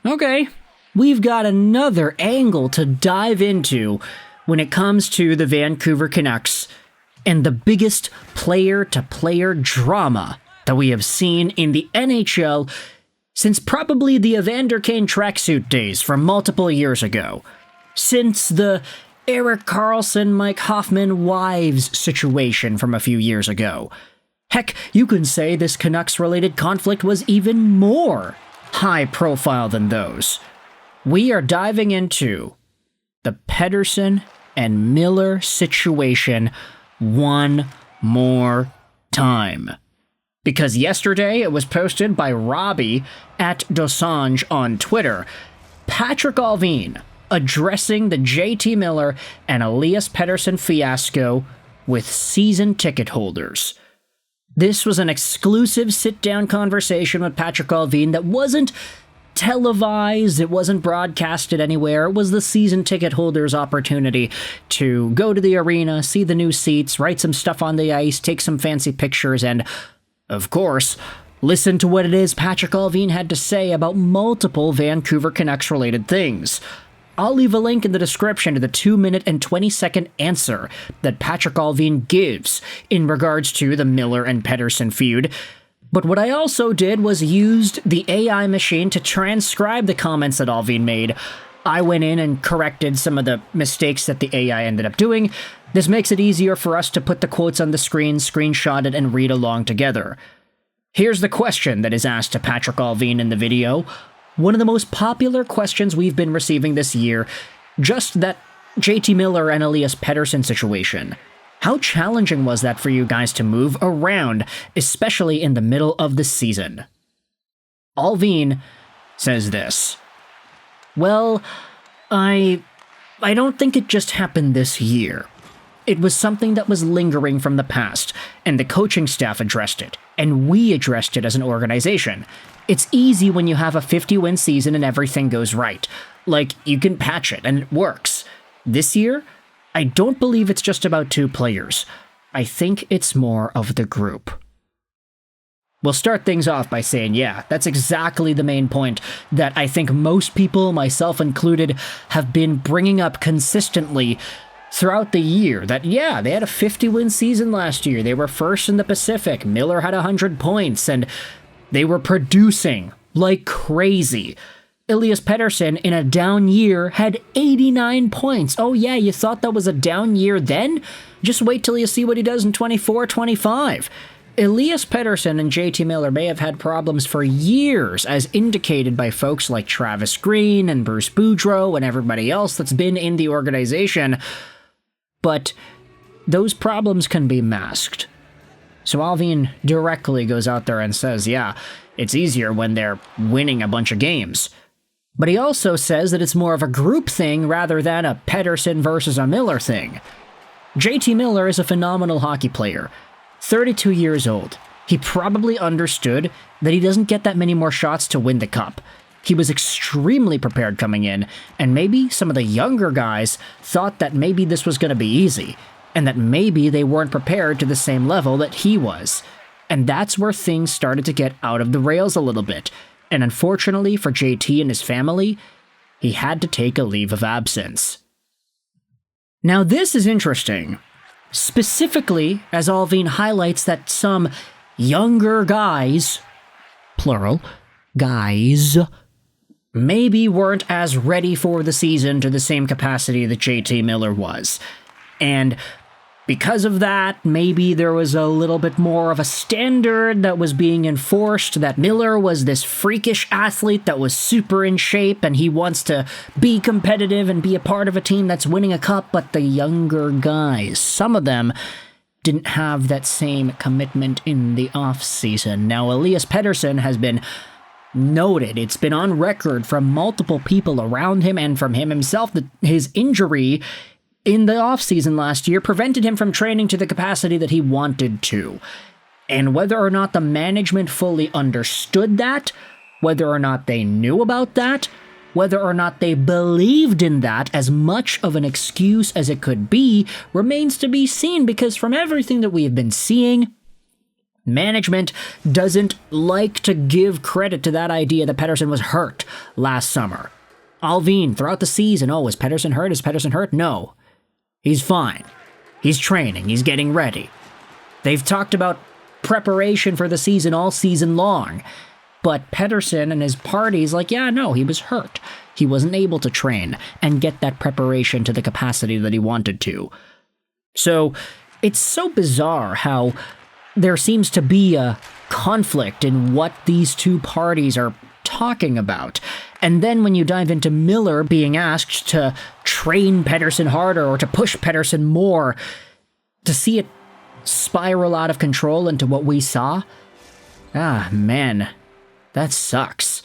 Okay, we've got another angle to dive into when it comes to the Vancouver Canucks and the biggest player-to-player drama that we have seen in the NHL since probably the Evander Kane tracksuit days from multiple years ago. Since the Erik Karlsson, Mike Hoffman wives situation from a few years ago. Heck, you can say this Canucks-related conflict was even more high-profile than those. We are diving into the Pettersson and Miller situation one more time. Because yesterday it was posted by Robbie at Dosange on Twitter. PATRIK ALLVIN addressing the JT Miller and Elias Pettersson fiasco with season ticket holders. This was an exclusive sit-down conversation with PATRIK ALLVIN that wasn't televised, it wasn't broadcasted anywhere. It was the season ticket holders' opportunity to go to the arena, see the new seats, write some stuff on the ice, take some fancy pictures, and, of course, listen to what it is PATRIK ALLVIN had to say about multiple Vancouver Canucks-related things. I'll leave a link in the description to the 2-minute and 20-second answer that PATRIK ALLVIN gives in regards to the Miller and Pettersson feud. But what I also did was used the AI machine to transcribe the comments that ALLVIN made. I went in and corrected some of the mistakes that the AI ended up doing. This makes it easier for us to put the quotes on the screen, screenshot it, and read along together. Here's the question that is asked to PATRIK ALLVIN in the video. One of the most popular questions we've been receiving this year, just that JT Miller and Elias Pettersson situation. How challenging was that for you guys to move around, especially in the middle of the season? ALLVIN says this. Well, I don't think it just happened this year. It was something that was lingering from the past, and the coaching staff addressed it, and we addressed it as an organization. It's easy when you have a 50-win season and everything goes right. Like, you can patch it, and it works. This year, I don't believe it's just about two players. I think it's more of the group. We'll start things off by saying, yeah, that's exactly the main point that I think most people, myself included, have been bringing up consistently throughout the year. That, yeah, they had a 50-win season last year. They were first in the Pacific. Miller had 100 points, and they were producing like crazy. Elias Pettersson, in a down year, had 89 points. Oh yeah, you thought that was a down year then? Just wait till you see what he does in 24-25. Elias Pettersson and JT Miller may have had problems for years, as indicated by folks like Travis Green and Bruce Boudreau and everybody else that's been in the organization, but those problems can be masked. So ALLVIN directly goes out there and says, yeah, it's easier when they're winning a bunch of games. But he also says that it's more of a group thing rather than a Pettersson versus a Miller thing. JT Miller is a phenomenal hockey player, 32 years old. He probably understood that he doesn't get that many more shots to win the cup. He was extremely prepared coming in, and maybe some of the younger guys thought that maybe this was going to be easy, and that maybe they weren't prepared to the same level that he was. And that's where things started to get out of the rails a little bit. And unfortunately for JT and his family, he had to take a leave of absence. Now this is interesting, specifically as ALLVIN highlights that some younger guys, plural, guys, maybe weren't as ready for the season to the same capacity that JT Miller was. And because of that, maybe there was a little bit more of a standard that was being enforced, that Miller was this freakish athlete that was super in shape and he wants to be competitive and be a part of a team that's winning a cup, but the younger guys, some of them didn't have that same commitment in the off-season. Now, Elias Pettersson has been noted, it's been on record from multiple people around him and from him himself that his injury in the offseason last year prevented him from training to the capacity that he wanted to. And whether or not the management fully understood that, whether or not they knew about that, whether or not they believed in that as much of an excuse as it could be, remains to be seen, because from everything that we have been seeing, Management doesn't like to give credit to that idea that Pettersson was hurt last summer. Allvin, throughout the season, oh, is Pettersson hurt? Is Pettersson hurt? No. He's fine. He's training. He's getting ready. They've talked about preparation for the season all season long. But Pettersson and his party's like, yeah, no, he was hurt. He wasn't able to train and get that preparation to the capacity that he wanted to. So it's so bizarre how there seems to be a conflict in what these two parties are talking about. And then when you dive into Miller being asked to train Pettersson harder or to push Pettersson more, to see it spiral out of control into what we saw, man, that sucks.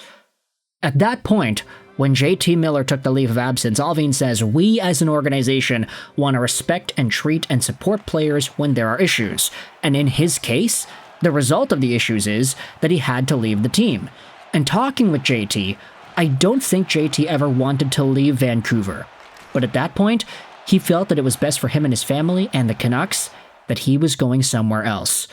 At that point, when JT Miller took the leave of absence, Allvin says, we as an organization want to respect and treat and support players when there are issues. And in his case, the result of the issues is that he had to leave the team. And talking with JT, I don't think JT ever wanted to leave Vancouver. But at that point, he felt that it was best for him and his family and the Canucks that he was going somewhere else.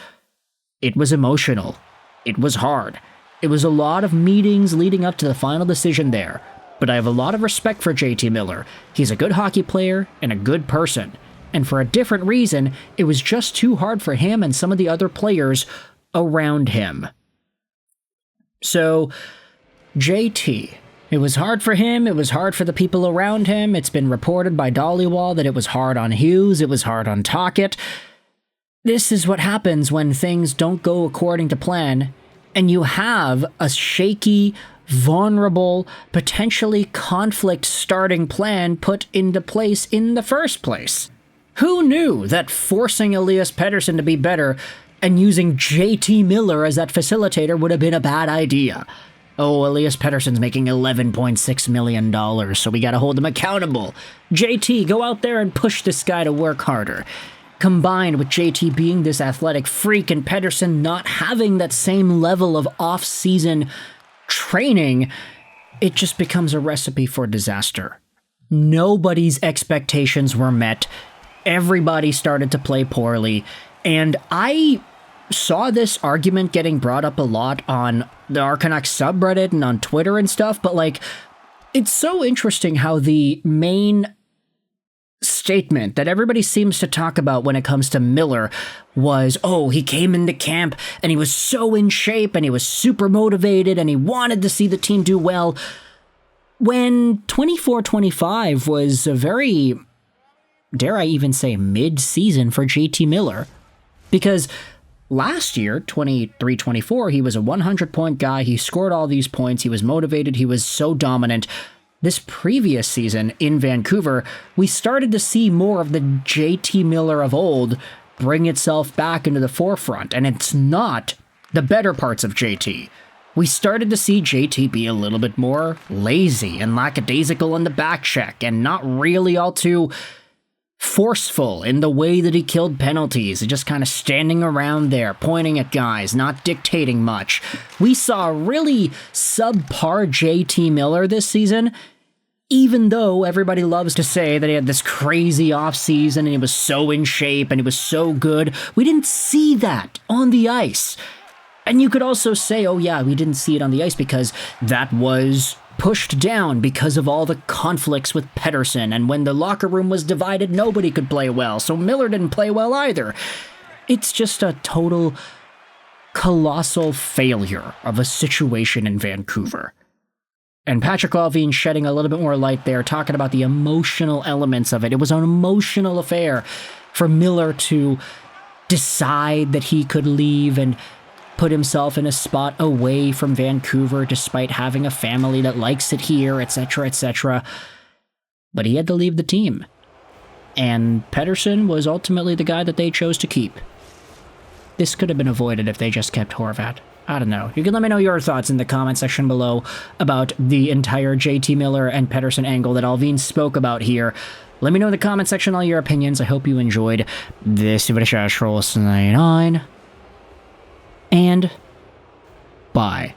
It was emotional. It was hard. It was a lot of meetings leading up to the final decision there, but I have a lot of respect for JT Miller. He's a good hockey player and a good person, and for a different reason, it was just too hard for him and some of the other players around him. So, JT, it was hard for him, it was hard for the people around him. It's been reported by Dollywall that it was hard on Hughes, it was hard on Tocchet. This is what happens when things don't go according to plan, and you have a shaky, vulnerable, potentially conflict-starting plan put into place in the first place. Who knew that forcing Elias Pettersson to be better and using JT Miller as that facilitator would have been a bad idea? Oh, Elias Pettersson's making $11.6 million, so we gotta hold him accountable. JT, go out there and push this guy to work harder. Combined with JT being this athletic freak and Pettersson not having that same level of off-season training, it just becomes a recipe for disaster. Nobody's expectations were met. Everybody started to play poorly. And I saw this argument getting brought up a lot on the Canucks subreddit and on Twitter and stuff, but like, it's so interesting how the main statement that everybody seems to talk about when it comes to Miller was, oh, he came into camp and he was so in shape and he was super motivated and he wanted to see the team do well, when 24-25 was a very, dare I even say, mid-season for JT Miller. Because last year, 23-24, he was a 100-point guy, he scored all these points, he was motivated, he was so dominant. This previous season in Vancouver, we started to see more of the JT Miller of old bring itself back into the forefront, and it's not the better parts of JT. We started to see JT be a little bit more lazy and lackadaisical in the back check, and not really all too forceful in the way that he killed penalties, just kind of standing around there, pointing at guys, not dictating much. We saw a really subpar JT Miller this season, even though everybody loves to say that he had this crazy offseason and he was so in shape and he was so good. We didn't see that on the ice. And you could also say, oh yeah, we didn't see it on the ice because that was pushed down because of all the conflicts with Pettersson, and when the locker room was divided, nobody could play well, so Miller didn't play well either. It's just a total colossal failure of a situation in Vancouver. And Patrik Allvin shedding a little bit more light there, talking about the emotional elements of it. It was an emotional affair for Miller to decide that he could leave and put himself in a spot away from Vancouver despite having a family that likes it here, etc., etc. But he had to leave the team. And Pettersson was ultimately the guy that they chose to keep. This could have been avoided if they just kept Horvat. I don't know. You can let me know your thoughts in the comment section below about the entire JT Miller and Pettersson angle that Allvin spoke about here. Let me know in the comment section all your opinions. I hope you enjoyed this video. And bye.